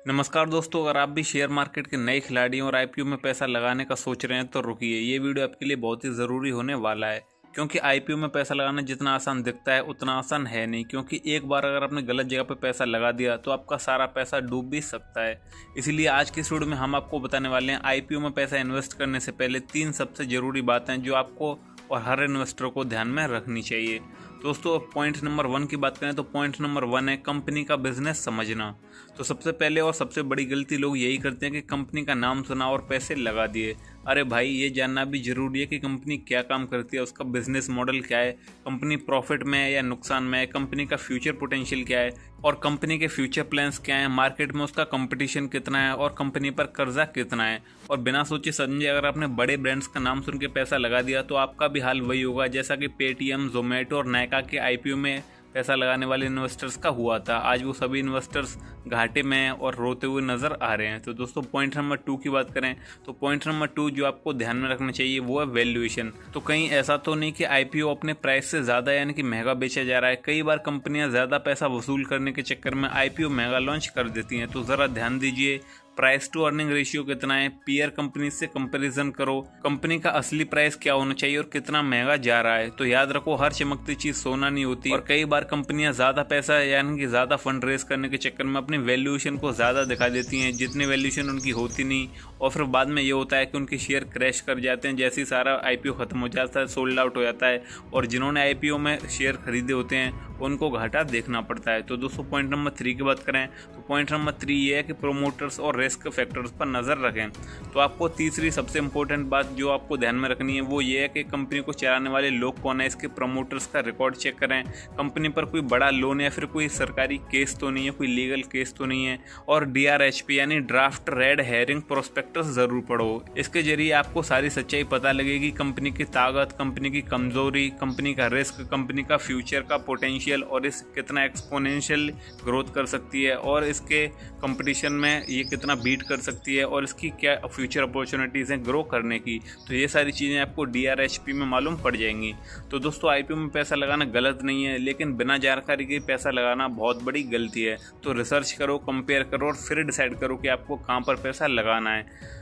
नमस्कार दोस्तों, अगर आप भी शेयर मार्केट के नए खिलाड़ी हैं और आईपीओ में पैसा लगाने का सोच रहे हैं तो रुकिए। ये वीडियो आपके लिए बहुत ही ज़रूरी होने वाला है, क्योंकि आईपीओ में पैसा लगाना जितना आसान दिखता है उतना आसान है नहीं। क्योंकि एक बार अगर आपने गलत जगह पर पैसा लगा दिया तो आपका सारा पैसा डूब भी सकता है। इसीलिए आज की इस वीडियो में हम आपको बताने वाले हैं आईपीओ में पैसा इन्वेस्ट करने से पहले 3 सबसे ज़रूरी बातें जो आपको और हर इन्वेस्टर को ध्यान में रखनी चाहिए। दोस्तों, पॉइंट नंबर 1 की बात करें तो पॉइंट नंबर 1 है कंपनी का बिजनेस समझना। तो सबसे पहले और सबसे बड़ी गलती लोग यही करते हैं कि कंपनी का नाम सुना और पैसे लगा दिए। अरे भाई, ये जानना भी जरूरी है कि कंपनी क्या काम करती है, उसका बिजनेस मॉडल क्या है, कंपनी प्रॉफिट में है या नुकसान में है, कंपनी का फ्यूचर पोटेंशियल क्या है और कंपनी के फ्यूचर प्लान्स क्या है, मार्केट में उसका कंपटीशन कितना है और कंपनी पर कर्जा कितना है। और बिना सोचे समझे अगर आपने बड़े ब्रांड्स का नाम सुन के पैसा लगा दिया तो आपका भी हाल वही होगा जैसा कि पेटीएम, जोमेटो और नायका के आईपीओ में पैसा लगाने वाले इन्वेस्टर्स का हुआ था। आज वो सभी इन्वेस्टर्स घाटे में हैं और रोते हुए नजर आ रहे हैं। तो दोस्तों, पॉइंट नंबर 2 की बात करें तो पॉइंट नंबर 2 जो आपको ध्यान में रखना चाहिए वो है वैल्यूएशन। तो कहीं ऐसा तो नहीं कि आईपीओ अपने प्राइस से ज़्यादा यानी कि महंगा बेचा जा रहा है। कई बार कंपनियां ज़्यादा पैसा वसूल करने के चक्कर में आईपीओ महंगा लॉन्च कर देती हैं। तो ज़रा ध्यान दीजिए, प्राइस टू अर्निंग रेशियो कितना है, पीयर कंपनी से कंपैरिजन करो, कंपनी का असली प्राइस क्या होना चाहिए और कितना महंगा जा रहा है। तो याद रखो, हर चमकती चीज सोना नहीं होती और कई बार कंपनियां ज्यादा पैसा यानी कि ज्यादा फंड रेज करने के चक्कर में अपनी वैल्यूएशन को ज्यादा दिखा देती हैं, जितनी वैल्यूएशन उनकी होती नहीं। और फिर बाद में ये होता है कि उनके शेयर क्रैश कर जाते हैं जैसे ही सारा आईपीओ खत्म हो जाता है, सोल्ड आउट हो जाता है और जिन्होंने आईपीओ में शेयर खरीदे होते हैं उनको घाटा देखना पड़ता है। तो दोस्तों, पॉइंट नंबर 3 की बात करें तो पॉइंट नंबर 3 ये है कि प्रोमोटर्स और रिस्क फैक्टर्स पर नज़र रखें। तो आपको तीसरी सबसे इंपॉर्टेंट बात जो आपको ध्यान में रखनी है वो ये है कि कंपनी को चलाने वाले लोग कौन है, इसके प्रमोटर्स का रिकॉर्ड चेक करें। कंपनी पर कोई बड़ा लोन या फिर कोई सरकारी केस तो नहीं है, कोई लीगल केस तो नहीं है। और DRHP यानी ड्राफ्ट रेड हेरिंग प्रोस्पेक्टस ज़रूर पढ़ो। इसके जरिए आपको सारी सच्चाई पता लगेगी, कंपनी की ताकत, कंपनी की कमजोरी, कंपनी का रिस्क, कंपनी का फ्यूचर का पोटेंशियल और इस कितना एक्सपोनेंशियल ग्रोथ कर सकती है और इसके कंपटीशन में ये कितना बीट कर सकती है और इसकी क्या फ्यूचर अपॉर्चुनिटीज़ हैं ग्रो करने की। तो ये सारी चीज़ें आपको DRHP में मालूम पड़ जाएंगी। तो दोस्तों, आईपीओ में पैसा लगाना गलत नहीं है, लेकिन बिना जानकारी के पैसा लगाना बहुत बड़ी गलती है। तो रिसर्च करो, कंपेयर करो और फिर डिसाइड करो कि आपको कहाँ पर पैसा लगाना है।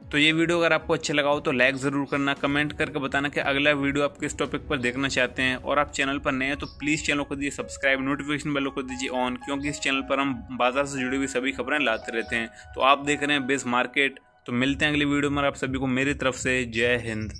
तो ये वीडियो अगर आपको अच्छा लगा हो तो लाइक ज़रूर करना, कमेंट करके बताना कि अगला वीडियो आप किस टॉपिक पर देखना चाहते हैं। और आप चैनल पर नए हैं तो प्लीज़ चैनल को दीजिए सब्सक्राइब, नोटिफिकेशन बेल को दीजिए ऑन, क्योंकि इस चैनल पर हम बाजार से जुड़ी हुई सभी खबरें लाते रहते हैं। तो आप देख रहे हैं बेस मार्केट। तो मिलते हैं अगली वीडियो में। आप सभी को मेरी तरफ से जय हिंद।